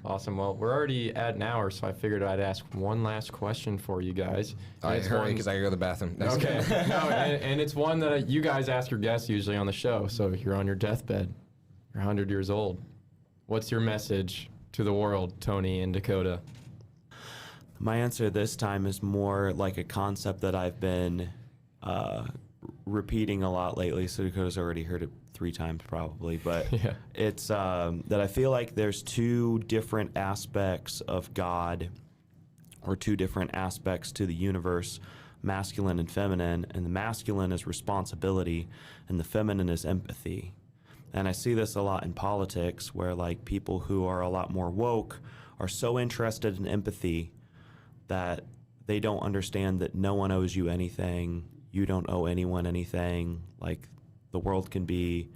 Awesome. Well, we're already at an hour, so I figured I'd ask one last question for you guys. All right, hurry, because I gotta go to the bathroom. Okay. No, and it's one that you guys ask your guests usually on the show. So if you're on your deathbed, you're 100 years old, what's your message to the world, Tony and Dakota? My answer this time is more like a concept that I've been repeating a lot lately. So Dakota's already heard it 3 times probably, but Yeah. it's that I feel like there's 2 different aspects of God, or 2 different aspects to the universe, masculine and feminine, and the masculine is responsibility and the feminine is empathy. And I see this a lot in politics, where like people who are a lot more woke are so interested in empathy that they don't understand that no one owes you anything. You don't owe anyone anything. Like, the world can be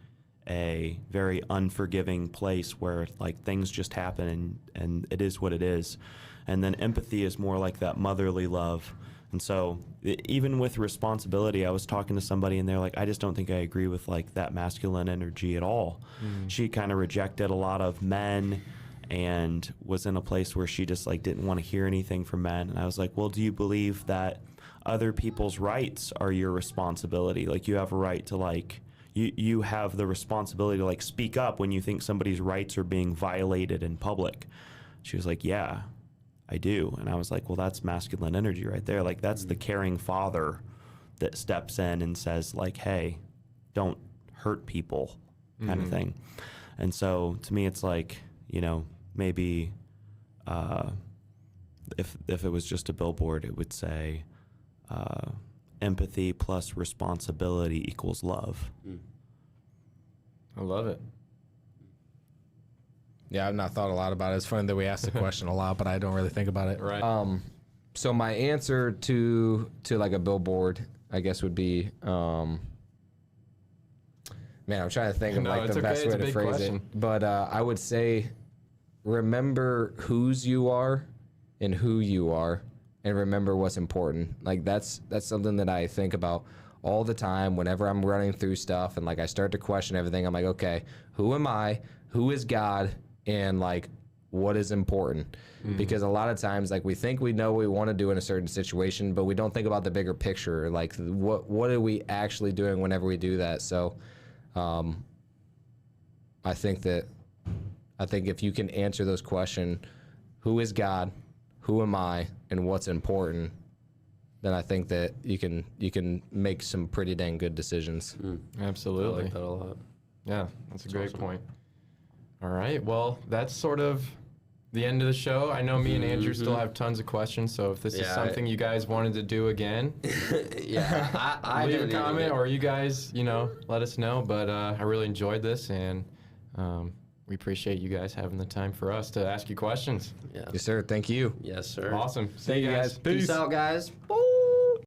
a very unforgiving place where like things just happen and it is what it is. And then empathy is more like that motherly love. And so even with responsibility, I was talking to somebody and they're like, I just don't think I agree with like that masculine energy at all. She kind of rejected a lot of men and was in a place where she just like didn't want to hear anything from men. And I was like, well, do you believe that other people's rights are your responsibility? Like, you have a right to like, you have the responsibility to like speak up when you think somebody's rights are being violated in public. She was like, yeah, I do. And I was like, well, that's masculine energy right there. Like, that's the caring father that steps in and says like, hey, don't hurt people, kind of thing. And so to me, it's like, you know, maybe if it was just a billboard, it would say empathy plus responsibility equals love. I love it. Yeah, I've not thought a lot about it. It's funny that we ask the question a lot, but I don't really think about it. Right. So my answer to like a billboard, I guess, would be, man, I'm trying to think of No, like it's the okay. best It's way a to big phrase question. it. But I would say, remember whose you are and who you are, and remember what's important. Like, that's something that I think about all the time whenever I'm running through stuff and like I start to question everything. I'm like, okay, who am I? Who is God? And like, what is important? Because a lot of times, like, we think we know what we want to do in a certain situation, but we don't think about the bigger picture. Like, what are we actually doing whenever we do that? So I think if you can answer those questions, who is God, who am I, and what's important, then I think that you can make some pretty dang good decisions. Absolutely. I like that a lot. Yeah, that's a great point. All right. Well, that's sort of the end of the show. I know me and Andrew still have tons of questions, so if this is Yeah, something you guys wanted to do again, Yeah, I leave a didn't comment, even- or you guys, let us know. But I really enjoyed this, and we appreciate you guys having the time for us to ask you questions. Yeah. Yes, sir. Thank you. Yes, sir. Awesome. See Thank you you, guys. guys. Peace out, guys. Boom.